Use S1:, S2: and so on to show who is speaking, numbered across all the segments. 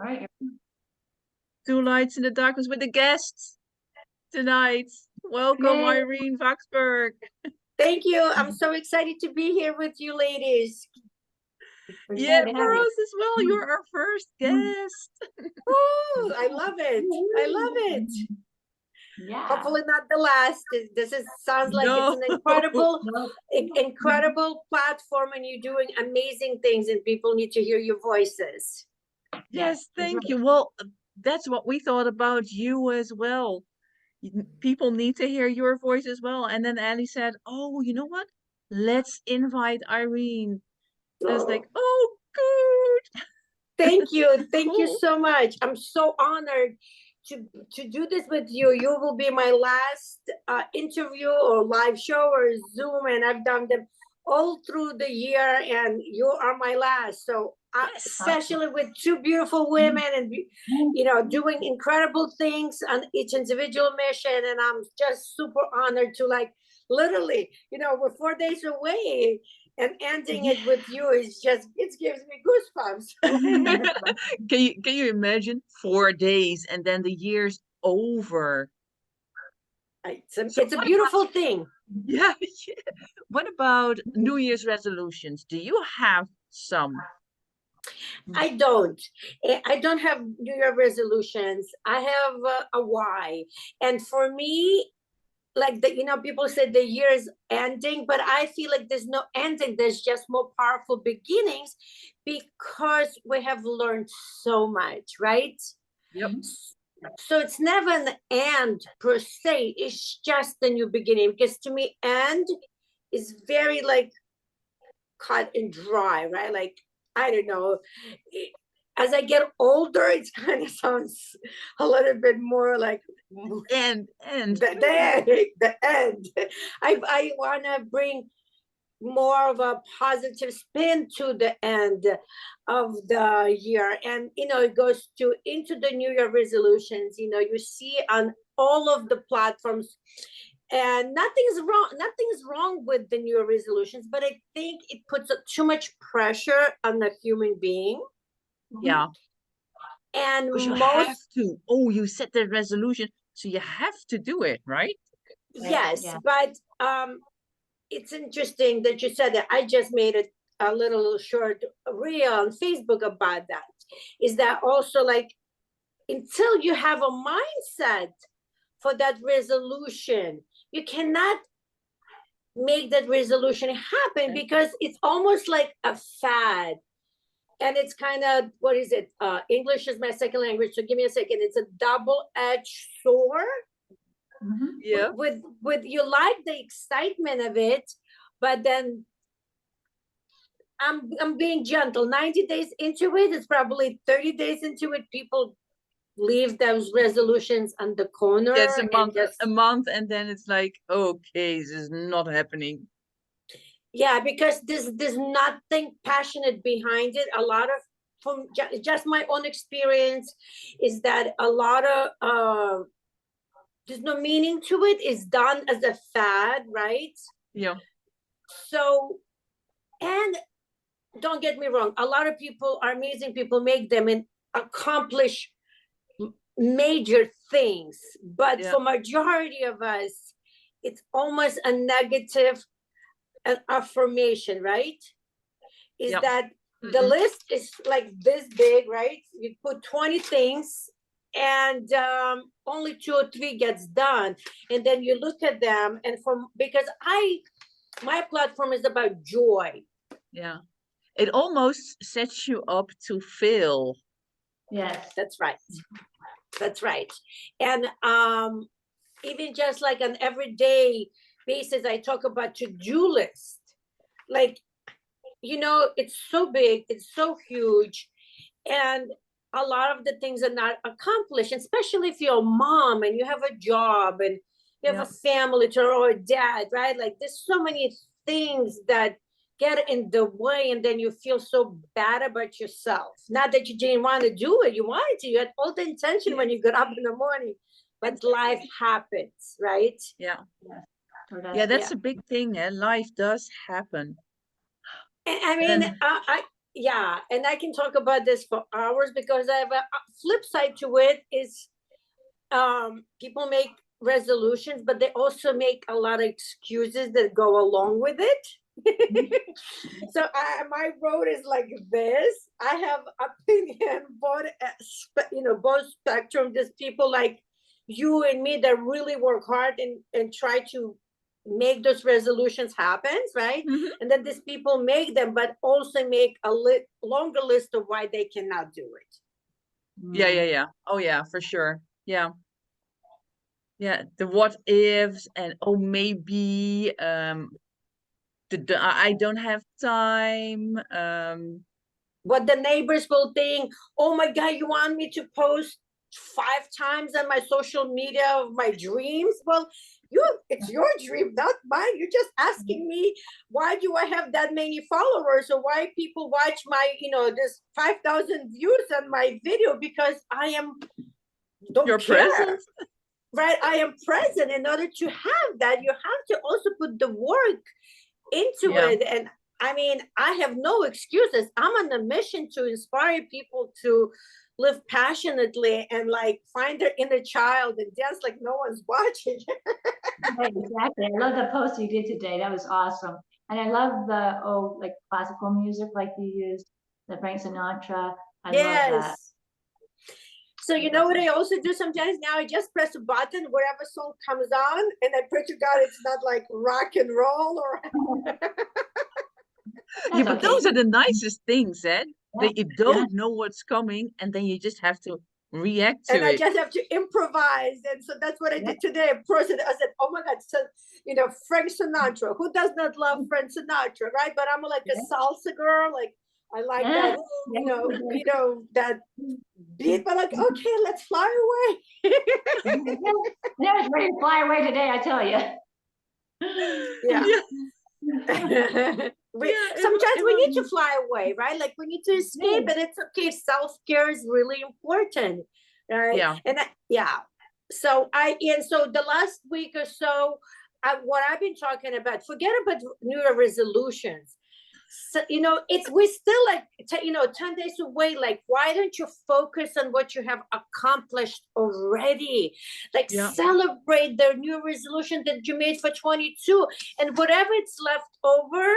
S1: All right.
S2: Two Lights in the Darkness with the guests tonight. Welcome,
S3: Yay.
S2: Irene Vaksberg.
S3: Thank you. I'm so excited to be here with you ladies.
S2: Yeah, for us as well. You're our first guest.
S3: Oh, I love it. I love it.
S1: Yeah.
S3: Hopefully not the last. Sounds like it's an incredible platform, and you're doing amazing things, and people need to hear your voices.
S2: Yes, thank you. Well, that's what we thought about you as well. People need to hear your voice as well. And then Ali said, "Oh, you know what? Let's invite Irene." I was like, "Oh, good."
S3: Thank you. Thank you
S2: Cool.
S3: so much. I'm so honored to do this with you. You will be my last interview or live show or Zoom, and I've done them all through the year, and you are my last. So
S2: Yes.
S3: especially with two beautiful women and doing incredible things on each individual mission, and I'm just super honored to literally we're 4 days away, and ending it with you is just, it gives me goosebumps.
S2: Can you imagine 4 days and then the year's over?
S3: It's a beautiful thing.
S2: Yeah, yeah. What about New Year's resolutions? Do you have some?
S3: I don't. I don't have New Year resolutions. I have a why, and for me, like people say the year is ending, but I feel like there's no ending. There's just more powerful beginnings, because we have learned so much, right?
S2: Yep.
S3: So it's never an end per se. It's just a new beginning, because to me, end is very cut and dry, right? Like, I don't know. As I get older, it kind of sounds a little bit more like
S2: end.
S3: The end. I want to bring more of a positive spin to the end of the year, and it goes into the New Year resolutions. You see on all of the platforms, and nothing's wrong with the New Year resolutions, but I think it puts too much pressure on the human being.
S2: Yeah.
S3: And
S2: you have to. Oh, you set the resolution, so you have to do it, right?
S3: Yes, but it's interesting that you said that. I just made a little short reel on Facebook about that. Is that also until you have a mindset for that resolution, you cannot make that resolution happen, because it's almost like a fad. And it's kind of, what is it? English is my second language, so give me a second. It's a double-edged sword.
S2: Yeah.
S3: With you like the excitement of it, but then I'm being gentle. 90 days into it, it's probably 30 days into it, people leave those resolutions on the corner.
S2: Yes, a month, and then it's like, okay, this is not happening.
S3: Yeah, because there's nothing passionate behind it. A lot of, from just my own experience, is that a lot of there's no meaning to it. It's done as a fad, right?
S2: Yeah.
S3: So, and don't get me wrong, a lot of people are amazing people, make them and accomplish major things, but for majority of us, it's almost a negative affirmation, right? Is that the list is like this big, right? You put 20 things, and only 2 or 3 gets done, and then you look at them, and because my platform is about joy.
S2: Yeah, it almost sets you up to fail.
S3: Yes, that's right. That's right. And even just like an everyday basis, I talk about to-do list. It's so big, it's so huge, and a lot of the things are not accomplished, especially if you're a mom and you have a job and you have a family or a dad, right? Like, there's so many things that get in the way, and then you feel so bad about yourself. Not that you didn't want to do it, you wanted to, you had all the intention when you got up in the morning, but life happens, right?
S2: Yeah, that's a big thing. Life does happen.
S3: I mean, yeah, and I can talk about this for hours because I have a flip side to it is people make resolutions, but they also make a lot of excuses that go along with it. So my road is like this. I have opinion both, both spectrum. There's people like you and me that really work hard and try to make those resolutions happen, right?
S2: Mhm.
S3: And then these people make them, but also make a longer list of why they cannot do it.
S2: Yeah. Oh yeah, for sure. Yeah. Yeah, the what ifs and oh maybe I don't have time.
S3: What the neighbors will think, oh my God, you want me to post 5 times on my social media of my dreams? Well, it's your dream, not mine. You're just asking me, why do I have that many followers, or why people watch my, this 5,000 views on my video? Because I don't
S2: Your
S3: care.
S2: present.
S3: Right? I am present. In order to have that, you have to also put the work into it. And I mean, I have no excuses. I'm on a mission to inspire people to live passionately and like find their inner child and dance like no one's watching.
S1: Right, exactly. I love the post you did today. That was awesome. And I love the like classical music like you used, the Frank Sinatra. I love that.
S3: So you know what I also do sometimes now? I just press a button, whatever song comes on, and I pray to God it's not like rock and roll or
S2: Yeah, but those are the nicest things, eh? That you
S1: Yeah.
S2: don't know what's coming, and then you just have to react to
S3: and I
S2: it.
S3: just have to improvise. And so that's what I did today. I said, oh my God, so Frank Sinatra. Who does not love Frank Sinatra, right? But I'm like a salsa girl, like I like that, that beat, but like, okay, let's fly away.
S1: I was ready to fly away today, I tell you.
S3: Sometimes we need to fly away, right? Like we need to escape, and it's okay. Self-care is really important, right?
S2: Yeah.
S3: And so the last week or so, what I've been talking about, forget about New Year resolutions. So, we're still like 10 days away. Like, why don't you focus on what you have accomplished already? Like, celebrate the new resolution that you made for 22, and whatever it's left over,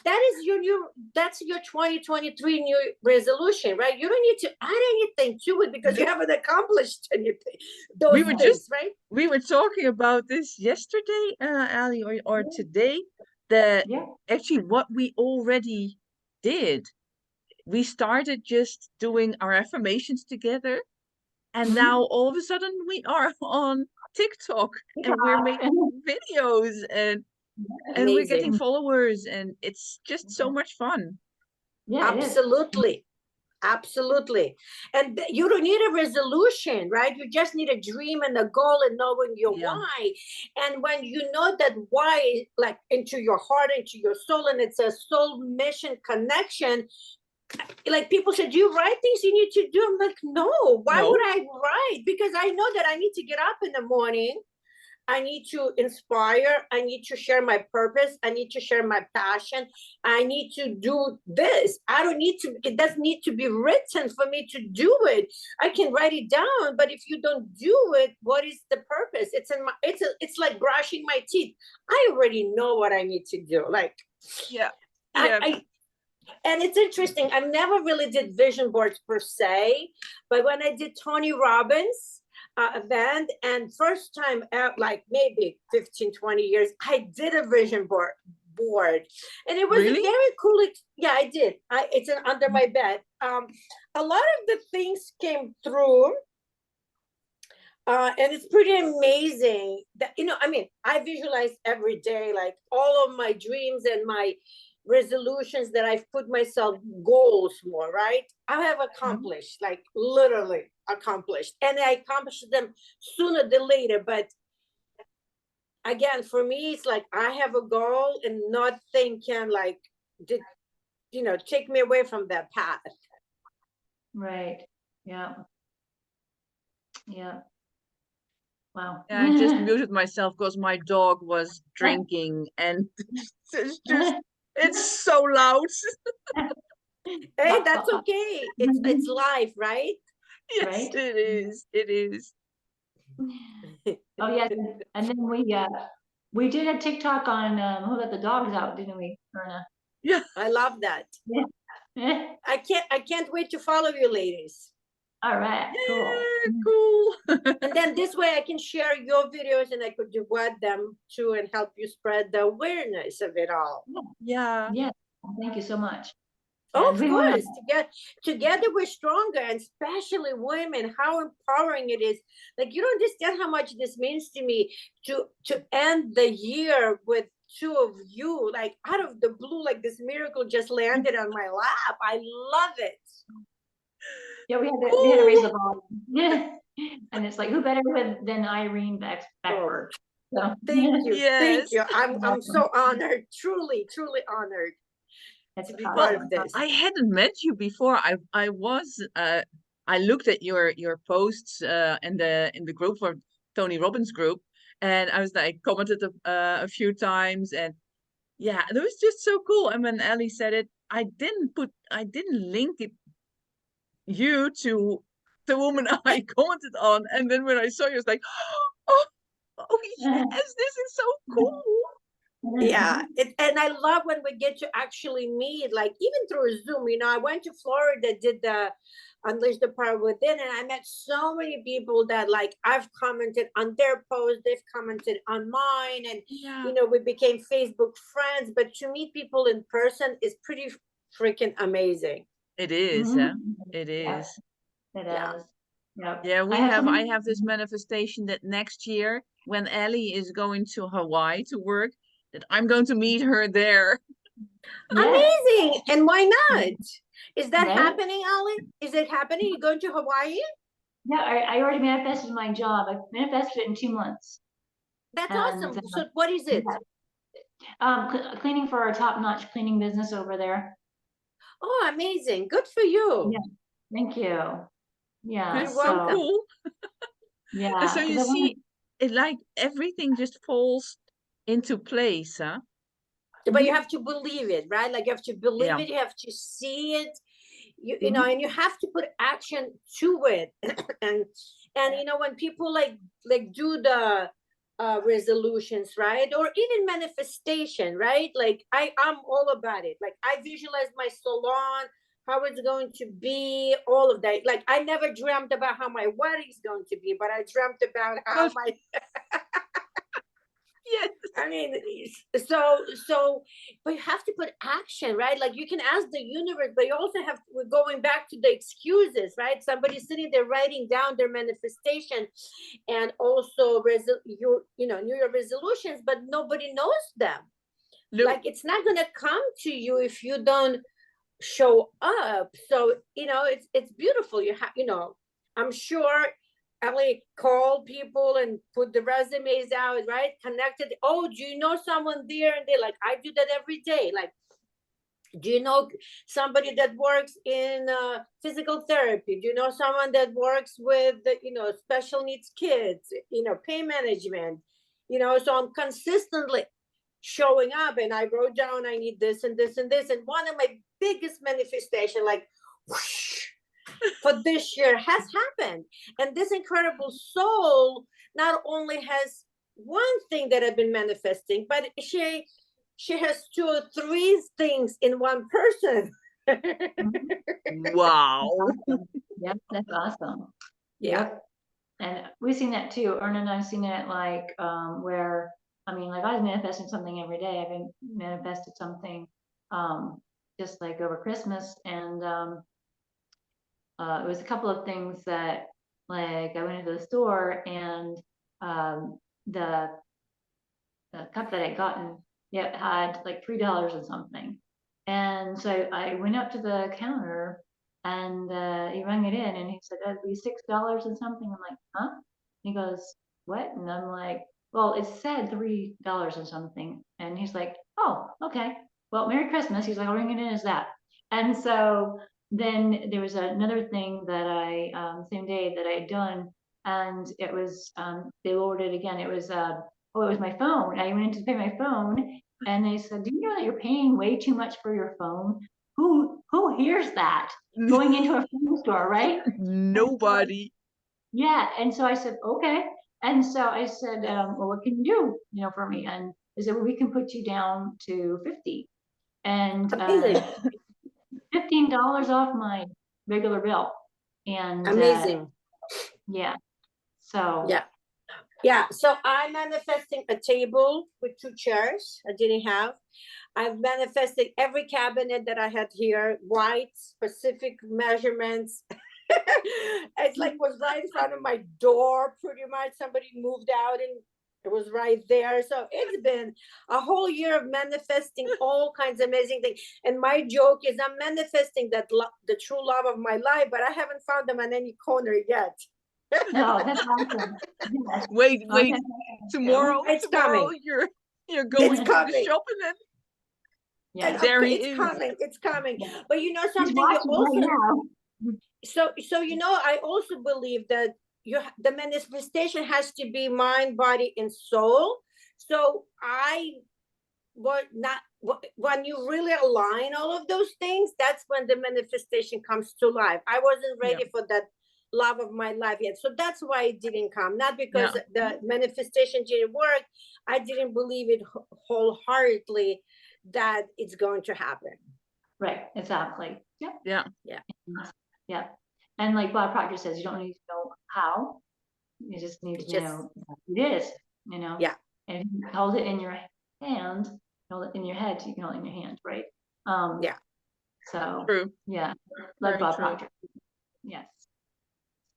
S3: that's your 2023 new resolution, right? You don't need to add anything to it because you haven't accomplished anything.
S2: We were talking about this yesterday, Ali, or today. That actually what we already did. We started just doing our affirmations together, and now all of a sudden we are on TikTok and we're making videos and we're getting followers, and it's just so much fun.
S3: Yeah, absolutely. And you don't need a resolution, right? You just need a dream and a goal and knowing your why. And when you know that why, like into your heart, into your soul, and it's a soul mission connection, like people said, you write things you need to do. I'm like, no, why would I write? Because I know that I need to get up in the morning. I need to inspire. I need to share my purpose. I need to share my passion. I need to do this. It doesn't need to be written for me to do it. I can write it down, but if you don't do it, what is the purpose? It's like brushing my teeth. I already know what I need to do. Like, and it's interesting. I never really did vision boards per se, but when I did Tony Robbins event, and first time out, like maybe 15-20 years, I did a vision board, and it was a very cool. I did. It's under my bed. A lot of the things came through. And it's pretty amazing that, I visualize every day, like all of my dreams and my resolutions that I've put myself, goals more, right? I have accomplished, like literally accomplished, and I accomplished them sooner than later. But again, for me, it's like I have a goal and nothing can take me away from that path.
S1: Right. Yeah. Wow.
S2: Yeah, I just muted myself because my dog was drinking, and it's so loud.
S3: Hey, that's okay. It's life, right?
S2: Yes,
S1: Right?
S2: it is. It is.
S1: Oh yes, and then we did a TikTok on who let the dogs out, didn't we, Erna?
S2: Yeah.
S3: I love that.
S1: Yeah.
S3: I can't wait to follow you ladies.
S1: All right, cool.
S2: Yeah, cool.
S3: And then this way I can share your videos and I could duet them too and help you spread the awareness of it all.
S2: Yeah.
S1: Yeah, thank you so much.
S3: Oh,
S1: And
S3: of
S1: we wanna-
S3: course, together we're stronger, and especially women, how empowering it is. Like, you don't understand how much this means to me to end the year with two of you, like out of the blue, like this miracle just landed on my lap. I love it.
S1: Yeah, we had to raise the volume. Yeah. And it's like, who better than Irene Vaksberg? So,
S3: Thank you. Thank
S2: Yes.
S3: you. I'm so honored, truly, truly honored
S1: That's
S3: to be
S1: awesome.
S3: part of this.
S2: I hadn't met you before. I was I looked at your posts in the group for Tony Robbins group, and I was like commented a few times, and yeah, it was just so cool. And when Ellie said it, I didn't link you to the woman I commented on, and then when I saw you, I was like, oh, oh yes, this is so cool.
S3: Yeah, and I love when we get to actually meet, like even through Zoom. I went to Florida, did the Unleash the Power Within, and I met so many people that like I've commented on their posts, they've commented on mine, and
S2: Yeah.
S3: we became Facebook friends. But to meet people in person is pretty freaking amazing.
S2: It is, huh? It
S1: Yeah,
S2: is.
S1: it
S3: Yeah.
S1: is. Yep.
S2: Yeah,
S1: I
S2: I have this manifestation that next year when Ellie is going to Hawaii to work, that I'm going to meet her there.
S1: Yeah,
S3: Amazing. And why not? Is that
S1: Right?
S3: happening, Ali? Is it happening? You going to Hawaii?
S1: yeah. I already manifested my job. I manifested it in 2 months.
S3: That's
S1: And
S3: awesome. So what is it?
S1: cleaning for our top-notch cleaning business over there.
S3: Oh, amazing. Good for you.
S1: Yeah. Thank you. Yeah.
S3: You're
S2: It's so
S3: welcome.
S2: cool.
S1: Yeah.
S2: And so
S1: 'cause
S2: you
S1: I wanna-
S2: see, it like everything just falls into place, huh?
S3: But you have to believe it, right? Like you have to believe
S2: Yeah.
S3: it, you have to see it,
S1: Mhm.
S3: and you have to put action to it. and when people like do the resolutions, right? Or even manifestation, right? Like I'm all about it. Like I visualize my salon, how it's going to be, all of that. Like I never dreamt about how my wedding's going to be, but I dreamt about how
S2: Oh,
S3: my
S2: yes.
S3: I mean, so, but you have to put action, right? Like you can ask the universe, but you also have, we're going back to the excuses, right? Somebody's sitting there writing down their manifestation and also New Year resolutions, but nobody knows them.
S2: Look,
S3: Like it's not gonna come to you if you don't show up. So it's beautiful. You have, I'm sure Ellie called people and put the resumes out, right? Connected. Oh, do you know someone there? And they're like, I do that every day. Like, do you know somebody that works in physical therapy? Do you know someone that works with, special needs kids, pain management? So I'm consistently showing up, and I wrote down I need this and this and this. And one of my biggest manifestation, like whoosh, for this year has happened. And this incredible soul not only has one thing that I've been manifesting, but she has 2 or 3 things in one person.
S2: wow.
S1: Yep, that's awesome.
S3: Yeah.
S1: Yep. And we've seen that too. Erna and I've seen it like where I mean, like I was manifesting something every day. I've been manifested something just like over Christmas, and it was a couple of things that like I went into the store and the cup that I'd gotten, yeah, had like $3 and something. And so I went up to the counter and he rang it in and he said, that'd be $6 and something. I'm like, huh? He goes, what? And I'm like, well, it said $3 and something. And he's like, oh, okay. Well, Merry Christmas. He's like, I'll ring it in as that. And so then there was another thing that I, same day that I had done, and it was, they lowered it again. It was, oh, it was my phone. I went in to pay my phone and they said, do you know that you're paying way too much for your phone? Who who hears that going into a phone store, right?
S2: Nobody.
S1: Yeah, and so I said, okay. And so I said, well, what can you do, for me? And they said, well, we can put you down to 50 and
S3: Amazing.
S1: $15 off my regular bill. And
S3: Amazing.
S1: yeah, so
S3: Yeah. Yeah. So I'm manifesting a table with 2 chairs I didn't have. I've manifested every cabinet that I had here, white, specific measurements. It's like was right in front of my door, pretty much. Somebody moved out and it was right there. So it's been a whole year of manifesting all kinds of amazing things. And my joke is I'm manifesting that the true love of my life, but I haven't found them on any corner yet.
S1: no, that's awesome. Yes.
S2: Wait,
S1: Okay.
S2: tomorrow,
S3: It's
S2: tomorrow
S3: coming.
S2: you're going
S3: It's
S2: to the
S3: coming.
S2: shop and then
S1: Yeah.
S2: there he
S3: It's
S2: is.
S3: coming. It's coming.
S1: Yeah.
S3: But you know
S1: He's
S3: something, you
S1: watching
S3: also
S1: right now.
S3: so I also believe that the manifestation has to be mind, body, and soul. So when you really align all of those things, that's when the manifestation comes to life. I wasn't ready for that love of my life yet, so that's why it didn't come. Not because the manifestation didn't work. I didn't believe it wholeheartedly that it's going to happen.
S1: Right, exactly.
S2: Yeah.
S1: Yeah. And like Bob Proctor says, you don't need to know how, you just need to know it is,
S3: Yeah.
S1: And if you hold it in your hand, hold it in your head, so you can hold it in your hand, right?
S3: Yeah.
S1: So
S2: True.
S1: yeah, like
S2: Very
S1: Bob
S2: true.
S1: Proctor. Yes.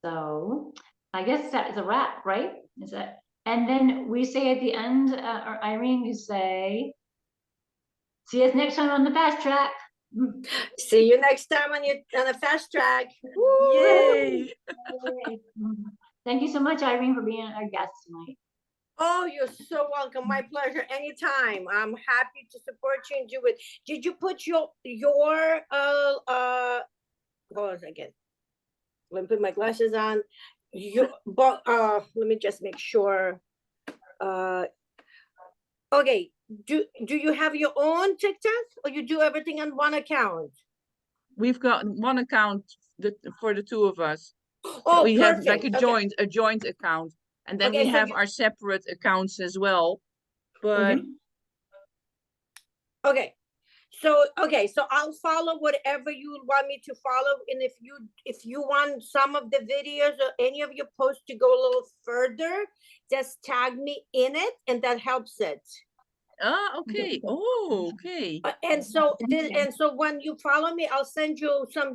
S1: So I guess that is a wrap, right? Is that? And then we say at the end, or Irene, we say, see us next time on the fast track.
S3: See you next time on the fast track.
S2: Yay!
S1: Thank you so much, Irene, for being our guest tonight.
S3: Oh, you're so welcome. My pleasure. Anytime. I'm happy to support you and do it. Did you put your hold on a second. Let me put my glasses on. But let me just make sure. Okay. Do you have your own TikTok or you do everything on one account?
S2: We've got one account for the two of us.
S3: Oh,
S2: we
S3: perfect.
S2: have like a joint account, and then we have our separate accounts as well. But
S3: okay. So I'll follow whatever you want me to follow, and if you want some of the videos or any of your posts to go a little further, just tag me in it, and that helps it.
S2: Okay. Oh, okay.
S3: And so when you follow me, I'll send you some